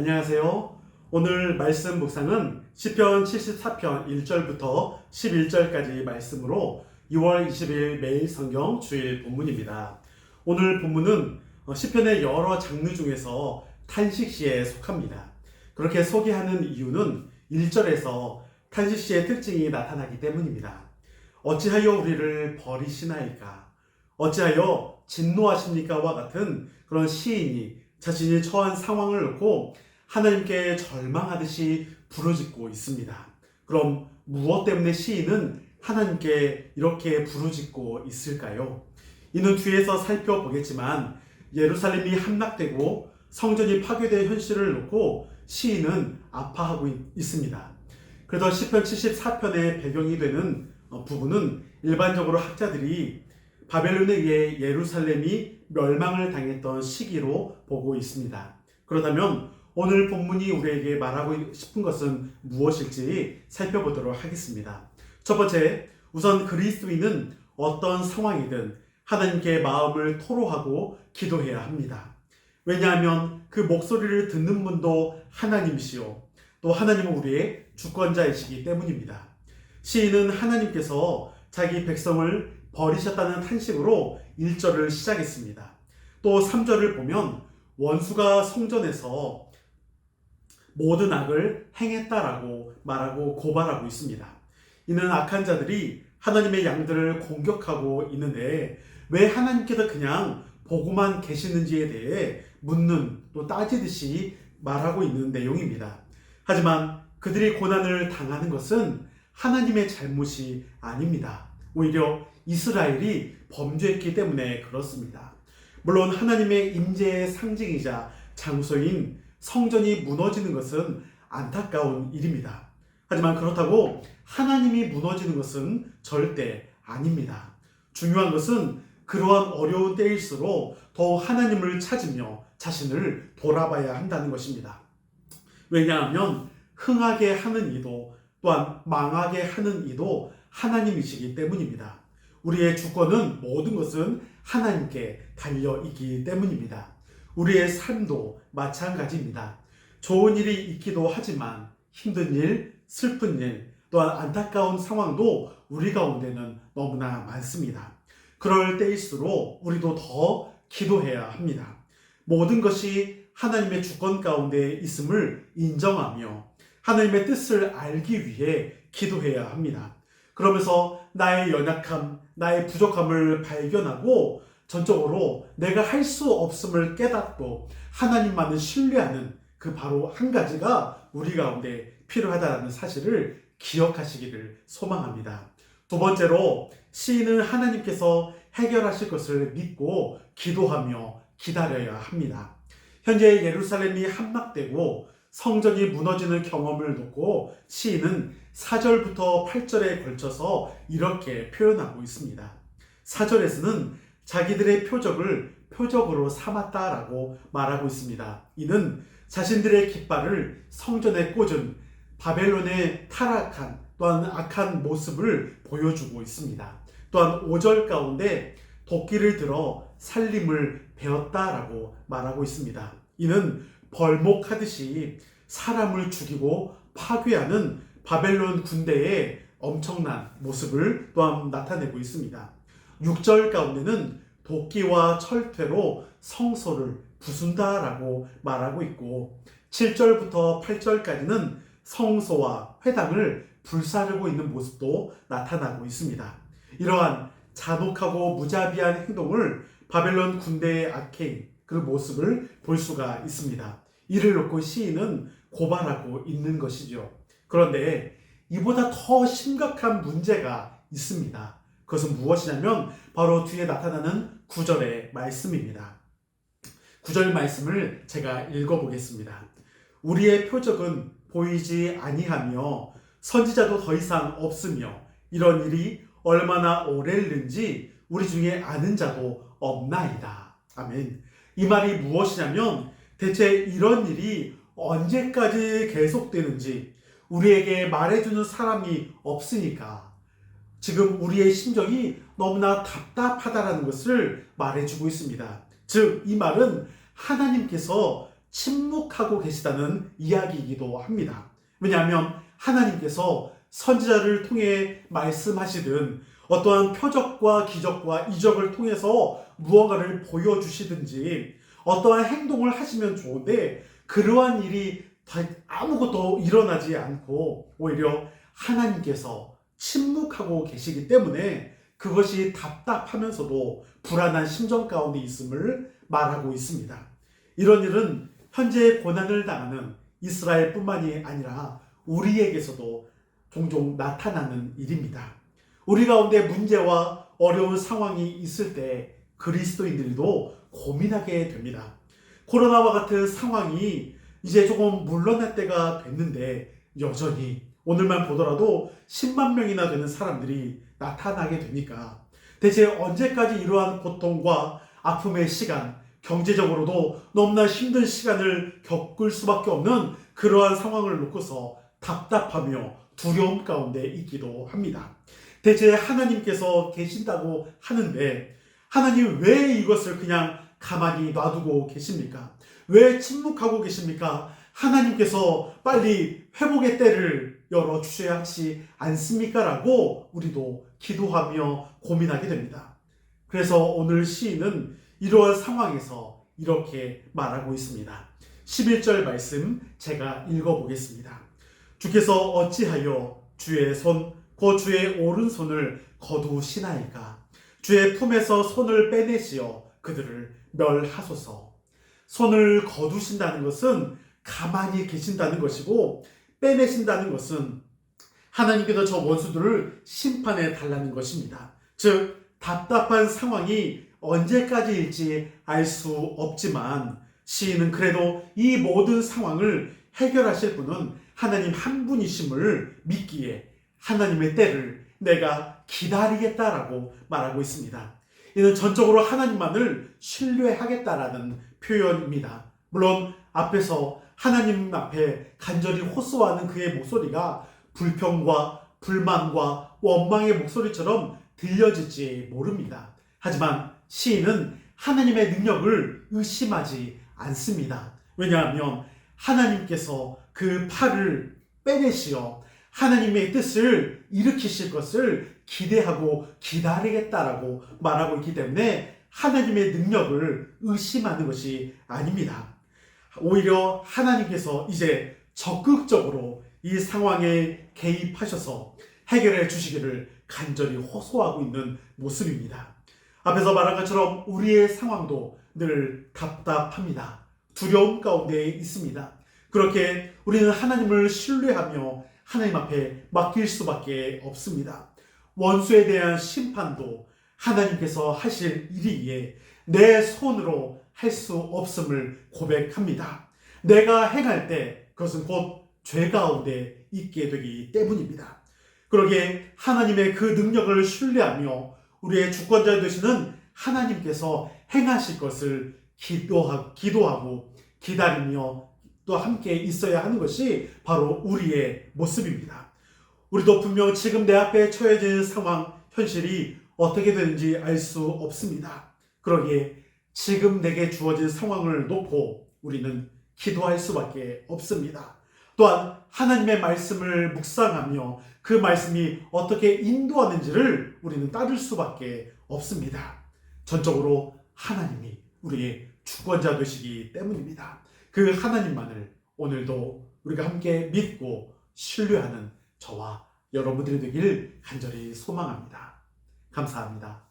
안녕하세요. 오늘 말씀 묵상은 시편 74편 1절부터 11절까지 말씀으로 2월 20일 매일 성경 주일 본문입니다. 오늘 본문은 시편의 여러 장르 중에서 탄식시에 속합니다. 그렇게 소개하는 이유는 1절에서 탄식시의 특징이 나타나기 때문입니다. 어찌하여 우리를 버리시나이까? 어찌하여 진노하십니까?와 같은 그런 시인이 자신이 처한 상황을 놓고 하나님께 절망하듯이 부르짖고 있습니다. 그럼 무엇 때문에 시인은 하나님께 이렇게 부르짖고 있을까요? 이는 뒤에서 살펴보겠지만 예루살렘이 함락되고 성전이 파괴된 현실을 놓고 시인은 아파하고 있습니다. 그래서 시편 74편의 배경이 되는 부분은 일반적으로 학자들이 바벨론에 의해 예루살렘이 멸망을 당했던 시기로 보고 있습니다. 그렇다면 오늘 본문이 우리에게 말하고 싶은 것은 무엇일지 살펴보도록 하겠습니다. 첫 번째, 우선 그리스도인은 어떤 상황이든 하나님께 마음을 토로하고 기도해야 합니다. 왜냐하면 그 목소리를 듣는 분도 하나님이시요 또 하나님은 우리의 주권자이시기 때문입니다. 시인은 하나님께서 자기 백성을 버리셨다는 탄식으로 1절을 시작했습니다. 또 3절을 보면 원수가 성전에서 모든 악을 행했다라고 말하고 고발하고 있습니다. 이는 악한 자들이 하나님의 양들을 공격하고 있는데 왜 하나님께서 그냥 보고만 계시는지에 대해 묻는 또 따지듯이 말하고 있는 내용입니다. 하지만 그들이 고난을 당하는 것은 하나님의 잘못이 아닙니다. 오히려 이스라엘이 범죄했기 때문에 그렇습니다. 물론 하나님의 임재의 상징이자 장소인 성전이 무너지는 것은 안타까운 일입니다. 하지만 그렇다고 하나님이 무너지는 것은 절대 아닙니다. 중요한 것은 그러한 어려운 때일수록 더욱 하나님을 찾으며 자신을 돌아봐야 한다는 것입니다. 왜냐하면 흥하게 하는 이도 또한 망하게 하는 이도 하나님이시기 때문입니다. 우리의 주권은 모든 것은 하나님께 달려있기 때문입니다. 우리의 삶도 마찬가지입니다. 좋은 일이 있기도 하지만 힘든 일, 슬픈 일, 또한 안타까운 상황도 우리 가운데는 너무나 많습니다. 그럴 때일수록 우리도 더 기도해야 합니다. 모든 것이 하나님의 주권 가운데 있음을 인정하며 하나님의 뜻을 알기 위해 기도해야 합니다. 그러면서 나의 연약함, 나의 부족함을 발견하고 전적으로 내가 할 수 없음을 깨닫고 하나님만을 신뢰하는 그 바로 한 가지가 우리 가운데 필요하다는 사실을 기억하시기를 소망합니다. 두 번째로 시인은 하나님께서 해결하실 것을 믿고 기도하며 기다려야 합니다. 현재 예루살렘이 함락되고 성전이 무너지는 경험을 놓고 시인은 4절부터 8절에 걸쳐서 이렇게 표현하고 있습니다. 4절에서는 자기들의 표적을 표적으로 삼았다라고 말하고 있습니다. 이는 자신들의 깃발을 성전에 꽂은 바벨론의 타락한 또한 악한 모습을 보여주고 있습니다. 또한 5절 가운데 도끼를 들어 살림을 베었다라고 말하고 있습니다. 이는 벌목하듯이 사람을 죽이고 파괴하는 바벨론 군대의 엄청난 모습을 또한 나타내고 있습니다. 6절 가운데는 도끼와 철퇴로 성소를 부순다라고 말하고 있고 7절부터 8절까지는 성소와 회당을 불사르고 있는 모습도 나타나고 있습니다. 이러한 잔혹하고 무자비한 행동을 바벨론 군대의 악행 그 모습을 볼 수가 있습니다. 이를 놓고 시인은 고발하고 있는 것이죠. 그런데 이보다 더 심각한 문제가 있습니다. 그것은 무엇이냐면 바로 뒤에 나타나는 9절의 말씀입니다. 9절 말씀을 제가 읽어보겠습니다. 우리의 표적은 보이지 아니하며 선지자도 더 이상 없으며 이런 일이 얼마나 오래일는지 우리 중에 아는 자도 없나이다. 아멘. 이 말이 무엇이냐면 대체 이런 일이 언제까지 계속되는지 우리에게 말해주는 사람이 없으니까 지금 우리의 심정이 너무나 답답하다라는 것을 말해주고 있습니다. 즉, 이 말은 하나님께서 침묵하고 계시다는 이야기이기도 합니다. 왜냐하면 하나님께서 선지자를 통해 말씀하시든 어떠한 표적과 기적과 이적을 통해서 무언가를 보여주시든지 어떠한 행동을 하시면 좋은데 그러한 일이 아무것도 일어나지 않고 오히려 하나님께서 침묵하고 계시기 때문에 그것이 답답하면서도 불안한 심정 가운데 있음을 말하고 있습니다. 이런 일은 현재 고난을 당하는 이스라엘뿐만이 아니라 우리에게서도 종종 나타나는 일입니다. 우리 가운데 문제와 어려운 상황이 있을 때 그리스도인들도 고민하게 됩니다. 코로나와 같은 상황이 이제 조금 물러날 때가 됐는데 여전히 오늘만 보더라도 10만 명이나 되는 사람들이 나타나게 되니까 대체 언제까지 이러한 고통과 아픔의 시간, 경제적으로도 너무나 힘든 시간을 겪을 수밖에 없는 그러한 상황을 놓고서 답답하며 두려움 가운데 있기도 합니다. 대체 하나님께서 계신다고 하는데 하나님 왜 이것을 그냥 가만히 놔두고 계십니까? 왜 침묵하고 계십니까? 하나님께서 빨리 회복의 때를 열어주셔야 하지 않습니까? 라고 우리도 기도하며 고민하게 됩니다. 그래서 오늘 시인은 이러한 상황에서 이렇게 말하고 있습니다. 11절 말씀 제가 읽어보겠습니다. 주께서 어찌하여 주의 손, 곧 주의 오른손을 거두시나이까? 주의 품에서 손을 빼내시어 그들을 멸하소서. 손을 거두신다는 것은 가만히 계신다는 것이고 빼내신다는 것은 하나님께서 저 원수들을 심판해 달라는 것입니다. 즉 답답한 상황이 언제까지일지 알 수 없지만 시인은 그래도 이 모든 상황을 해결하실 분은 하나님 한 분이심을 믿기에 하나님의 때를 내가 기다리겠다라고 말하고 있습니다. 이는 전적으로 하나님만을 신뢰하겠다라는 표현입니다. 물론 앞에서 하나님 앞에 간절히 호소하는 그의 목소리가 불평과 불만과 원망의 목소리처럼 들려질지 모릅니다. 하지만 시인은 하나님의 능력을 의심하지 않습니다. 왜냐하면 하나님께서 그 팔을 빼내시어 하나님의 뜻을 일으키실 것을 기대하고 기다리겠다라고 말하고 있기 때문에 하나님의 능력을 의심하는 것이 아닙니다. 오히려 하나님께서 이제 적극적으로 이 상황에 개입하셔서 해결해 주시기를 간절히 호소하고 있는 모습입니다. 앞에서 말한 것처럼 우리의 상황도 늘 답답합니다. 두려움 가운데 있습니다. 그렇게 우리는 하나님을 신뢰하며 하나님 앞에 맡길 수밖에 없습니다. 원수에 대한 심판도 하나님께서 하실 일이기에 내 손으로 할 수 없음을 고백합니다. 내가 행할 때 그것은 곧 죄 가운데 있게 되기 때문입니다. 그러기에 하나님의 그 능력을 신뢰하며 우리의 주권자 되시는 하나님께서 행하실 것을 기도하고 기다리며 또 함께 있어야 하는 것이 바로 우리의 모습입니다. 우리도 분명 지금 내 앞에 처해진 상황, 현실이 어떻게 되는지 알 수 없습니다. 그러기에 지금 내게 주어진 상황을 놓고 우리는 기도할 수밖에 없습니다. 또한 하나님의 말씀을 묵상하며 그 말씀이 어떻게 인도하는지를 우리는 따를 수밖에 없습니다. 전적으로 하나님이 우리의 주권자 되시기 때문입니다. 그 하나님만을 오늘도 우리가 함께 믿고 신뢰하는 저와 여러분들이 되길 간절히 소망합니다. 감사합니다.